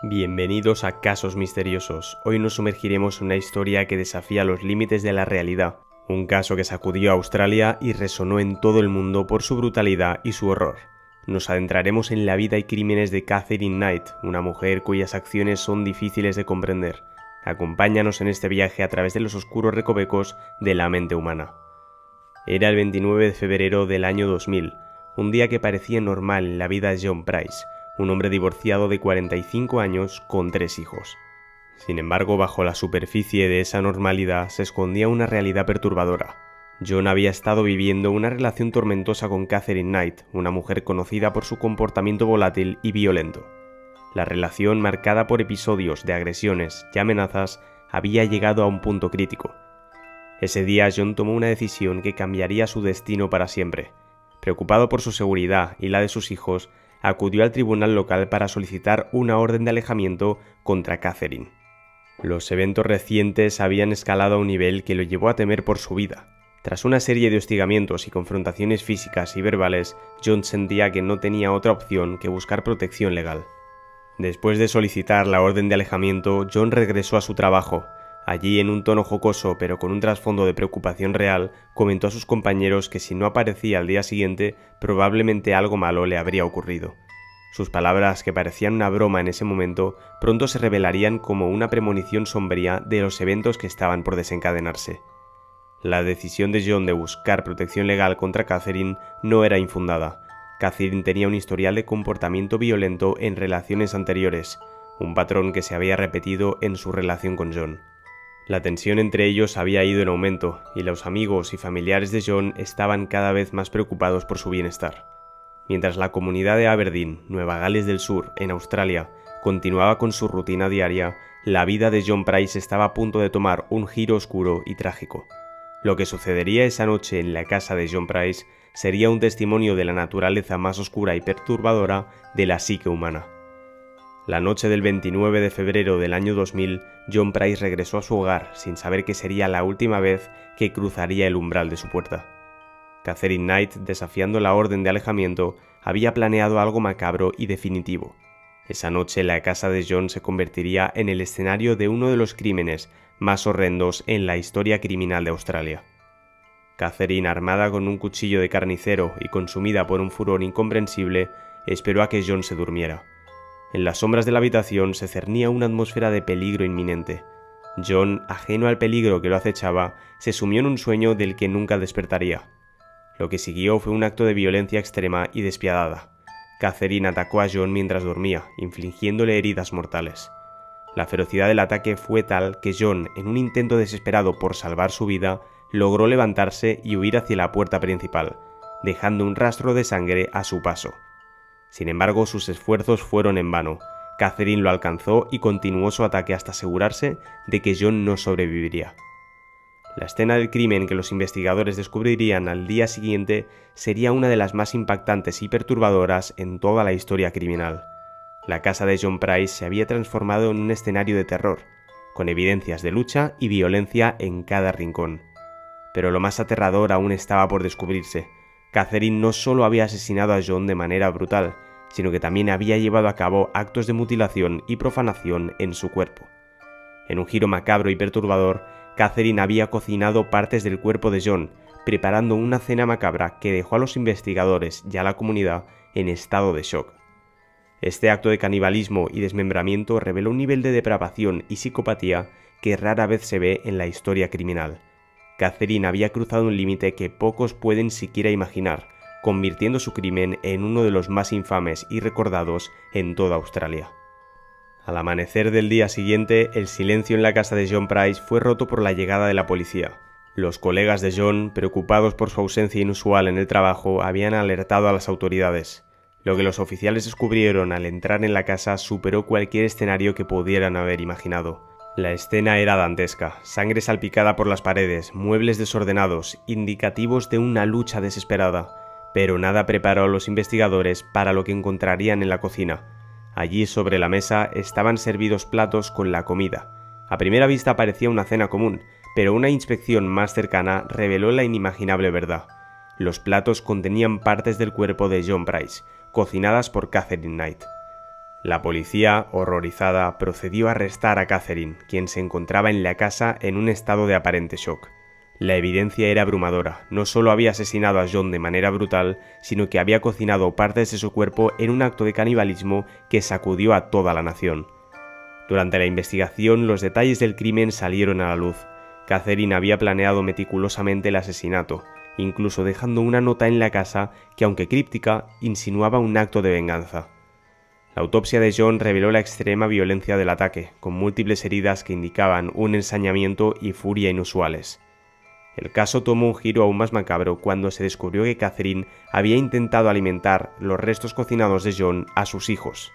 Bienvenidos a Casos Misteriosos. Hoy nos sumergiremos en una historia que desafía los límites de la realidad. Un caso que sacudió a Australia y resonó en todo el mundo por su brutalidad y su horror. Nos adentraremos en la vida y crímenes de Katherine Knight, una mujer cuyas acciones son difíciles de comprender. Acompáñanos en este viaje a través de los oscuros recovecos de la mente humana. Era el 29 de febrero del año 2000, un día que parecía normal en la vida de John Price, un hombre divorciado de 45 años con 3 hijos. Sin embargo, bajo la superficie de esa normalidad se escondía una realidad perturbadora. John había estado viviendo una relación tormentosa con Katherine Knight, una mujer conocida por su comportamiento volátil y violento. La relación, marcada por episodios de agresiones y amenazas, había llegado a un punto crítico. Ese día John tomó una decisión que cambiaría su destino para siempre. Preocupado por su seguridad y la de sus hijos, acudió al tribunal local para solicitar una orden de alejamiento contra Katherine. Los eventos recientes habían escalado a un nivel que lo llevó a temer por su vida. Tras una serie de hostigamientos y confrontaciones físicas y verbales, John sentía que no tenía otra opción que buscar protección legal. Después de solicitar la orden de alejamiento, John regresó a su trabajo. Allí, en un tono jocoso pero con un trasfondo de preocupación real, comentó a sus compañeros que si no aparecía al día siguiente, probablemente algo malo le habría ocurrido. Sus palabras, que parecían una broma en ese momento, pronto se revelarían como una premonición sombría de los eventos que estaban por desencadenarse. La decisión de John de buscar protección legal contra Katherine no era infundada. Katherine tenía un historial de comportamiento violento en relaciones anteriores, un patrón que se había repetido en su relación con John. La tensión entre ellos había ido en aumento, y los amigos y familiares de John estaban cada vez más preocupados por su bienestar. Mientras la comunidad de Aberdeen, Nueva Gales del Sur, en Australia, continuaba con su rutina diaria, la vida de John Price estaba a punto de tomar un giro oscuro y trágico. Lo que sucedería esa noche en la casa de John Price sería un testimonio de la naturaleza más oscura y perturbadora de la psique humana. La noche del 29 de febrero del año 2000, John Price regresó a su hogar sin saber que sería la última vez que cruzaría el umbral de su puerta. Katherine Knight, desafiando la orden de alejamiento, había planeado algo macabro y definitivo. Esa noche la casa de John se convertiría en el escenario de uno de los crímenes más horrendos en la historia criminal de Australia. Katherine, armada con un cuchillo de carnicero y consumida por un furor incomprensible, esperó a que John se durmiera. En las sombras de la habitación se cernía una atmósfera de peligro inminente. John, ajeno al peligro que lo acechaba, se sumió en un sueño del que nunca despertaría. Lo que siguió fue un acto de violencia extrema y despiadada. Katherine atacó a John mientras dormía, infligiéndole heridas mortales. La ferocidad del ataque fue tal que John, en un intento desesperado por salvar su vida, logró levantarse y huir hacia la puerta principal, dejando un rastro de sangre a su paso. Sin embargo, sus esfuerzos fueron en vano. Katherine lo alcanzó y continuó su ataque hasta asegurarse de que John no sobreviviría. La escena del crimen que los investigadores descubrirían al día siguiente sería una de las más impactantes y perturbadoras en toda la historia criminal. La casa de John Price se había transformado en un escenario de terror, con evidencias de lucha y violencia en cada rincón. Pero lo más aterrador aún estaba por descubrirse. Katherine no solo había asesinado a John de manera brutal, sino que también había llevado a cabo actos de mutilación y profanación en su cuerpo. En un giro macabro y perturbador, Katherine había cocinado partes del cuerpo de John, preparando una cena macabra que dejó a los investigadores y a la comunidad en estado de shock. Este acto de canibalismo y desmembramiento reveló un nivel de depravación y psicopatía que rara vez se ve en la historia criminal. Katherine había cruzado un límite que pocos pueden siquiera imaginar, convirtiendo su crimen en uno de los más infames y recordados en toda Australia. Al amanecer del día siguiente, el silencio en la casa de John Price fue roto por la llegada de la policía. Los colegas de John, preocupados por su ausencia inusual en el trabajo, habían alertado a las autoridades. Lo que los oficiales descubrieron al entrar en la casa superó cualquier escenario que pudieran haber imaginado. La escena era dantesca, sangre salpicada por las paredes, muebles desordenados, indicativos de una lucha desesperada, pero nada preparó a los investigadores para lo que encontrarían en la cocina. Allí sobre la mesa estaban servidos platos con la comida. A primera vista parecía una cena común, pero una inspección más cercana reveló la inimaginable verdad. Los platos contenían partes del cuerpo de John Price, cocinadas por Katherine Knight. La policía, horrorizada, procedió a arrestar a Catherine, quien se encontraba en la casa en un estado de aparente shock. La evidencia era abrumadora. No solo había asesinado a John de manera brutal, sino que había cocinado partes de su cuerpo en un acto de canibalismo que sacudió a toda la nación. Durante la investigación, los detalles del crimen salieron a la luz. Catherine había planeado meticulosamente el asesinato, incluso dejando una nota en la casa que, aunque críptica, insinuaba un acto de venganza. La autopsia de John reveló la extrema violencia del ataque, con múltiples heridas que indicaban un ensañamiento y furia inusuales. El caso tomó un giro aún más macabro cuando se descubrió que Catherine había intentado alimentar los restos cocinados de John a sus hijos.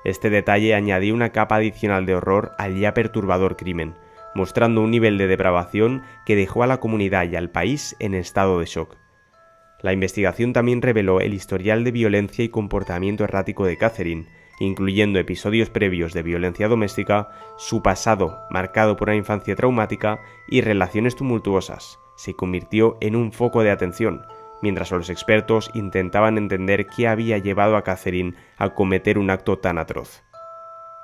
Este detalle añadió una capa adicional de horror al ya perturbador crimen, mostrando un nivel de depravación que dejó a la comunidad y al país en estado de shock. La investigación también reveló el historial de violencia y comportamiento errático de Catherine, incluyendo episodios previos de violencia doméstica, su pasado marcado por una infancia traumática y relaciones tumultuosas. Se convirtió en un foco de atención, mientras los expertos intentaban entender qué había llevado a Catherine a cometer un acto tan atroz.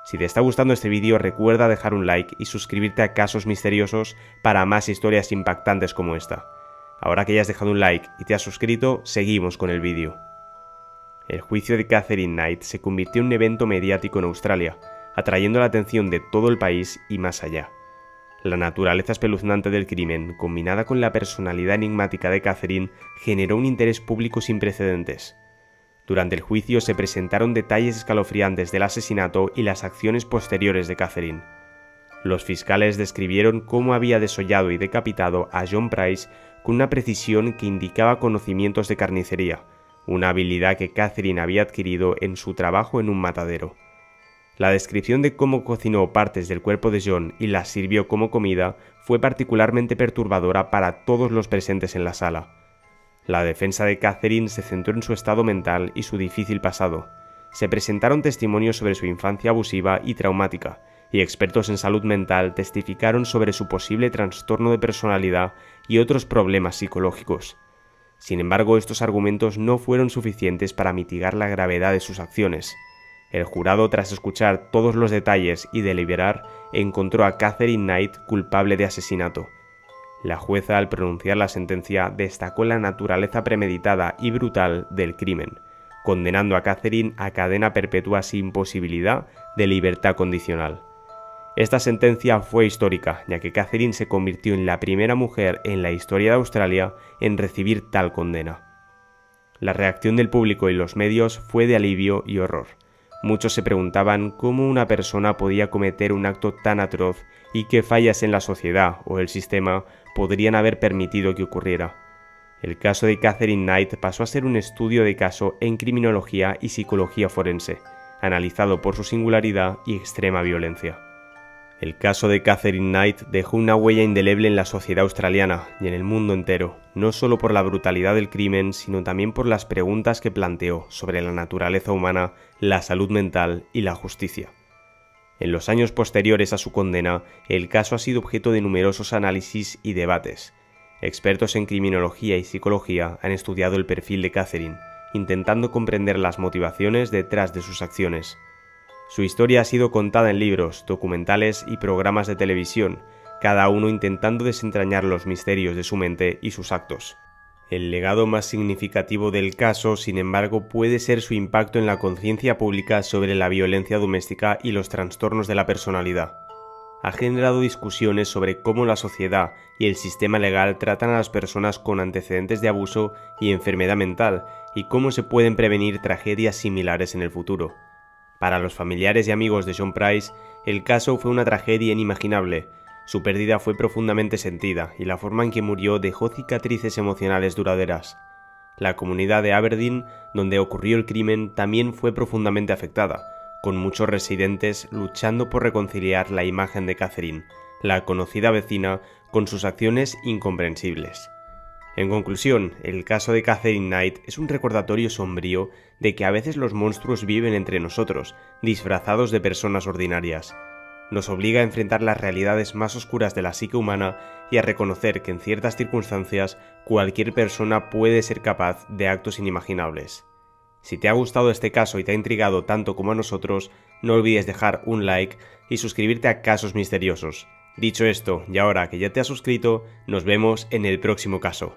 Si te está gustando este vídeo, recuerda dejar un like y suscribirte a Casos Misteriosos para más historias impactantes como esta. Ahora que ya has dejado un like y te has suscrito, seguimos con el vídeo. El juicio de Catherine Knight se convirtió en un evento mediático en Australia, atrayendo la atención de todo el país y más allá. La naturaleza espeluznante del crimen, combinada con la personalidad enigmática de Catherine, generó un interés público sin precedentes. Durante el juicio se presentaron detalles escalofriantes del asesinato y las acciones posteriores de Catherine. Los fiscales describieron cómo había desollado y decapitado a John Price con una precisión que indicaba conocimientos de carnicería, una habilidad que Catherine había adquirido en su trabajo en un matadero. La descripción de cómo cocinó partes del cuerpo de John y las sirvió como comida fue particularmente perturbadora para todos los presentes en la sala. La defensa de Catherine se centró en su estado mental y su difícil pasado. Se presentaron testimonios sobre su infancia abusiva y traumática, y expertos en salud mental testificaron sobre su posible trastorno de personalidad y otros problemas psicológicos. Sin embargo, estos argumentos no fueron suficientes para mitigar la gravedad de sus acciones. El jurado, tras escuchar todos los detalles y deliberar, encontró a Catherine Knight culpable de asesinato. La jueza, al pronunciar la sentencia, destacó la naturaleza premeditada y brutal del crimen, condenando a Catherine a cadena perpetua sin posibilidad de libertad condicional. Esta sentencia fue histórica, ya que Catherine se convirtió en la primera mujer en la historia de Australia en recibir tal condena. La reacción del público y los medios fue de alivio y horror. Muchos se preguntaban cómo una persona podía cometer un acto tan atroz y qué fallas en la sociedad o el sistema podrían haber permitido que ocurriera. El caso de Catherine Knight pasó a ser un estudio de caso en criminología y psicología forense, analizado por su singularidad y extrema violencia. El caso de Catherine Knight dejó una huella indeleble en la sociedad australiana y en el mundo entero, no solo por la brutalidad del crimen, sino también por las preguntas que planteó sobre la naturaleza humana, la salud mental y la justicia. En los años posteriores a su condena, el caso ha sido objeto de numerosos análisis y debates. Expertos en criminología y psicología han estudiado el perfil de Catherine, intentando comprender las motivaciones detrás de sus acciones. Su historia ha sido contada en libros, documentales y programas de televisión, cada uno intentando desentrañar los misterios de su mente y sus actos. El legado más significativo del caso, sin embargo, puede ser su impacto en la conciencia pública sobre la violencia doméstica y los trastornos de la personalidad. Ha generado discusiones sobre cómo la sociedad y el sistema legal tratan a las personas con antecedentes de abuso y enfermedad mental, y cómo se pueden prevenir tragedias similares en el futuro. Para los familiares y amigos de John Price, el caso fue una tragedia inimaginable. Su pérdida fue profundamente sentida y la forma en que murió dejó cicatrices emocionales duraderas. La comunidad de Aberdeen, donde ocurrió el crimen, también fue profundamente afectada, con muchos residentes luchando por reconciliar la imagen de Catherine, la conocida vecina, con sus acciones incomprensibles. En conclusión, el caso de Catherine Knight es un recordatorio sombrío de que a veces los monstruos viven entre nosotros, disfrazados de personas ordinarias. Nos obliga a enfrentar las realidades más oscuras de la psique humana y a reconocer que en ciertas circunstancias cualquier persona puede ser capaz de actos inimaginables. Si te ha gustado este caso y te ha intrigado tanto como a nosotros, no olvides dejar un like y suscribirte a Casos Misteriosos. Dicho esto, y ahora que ya te has suscrito, nos vemos en el próximo caso.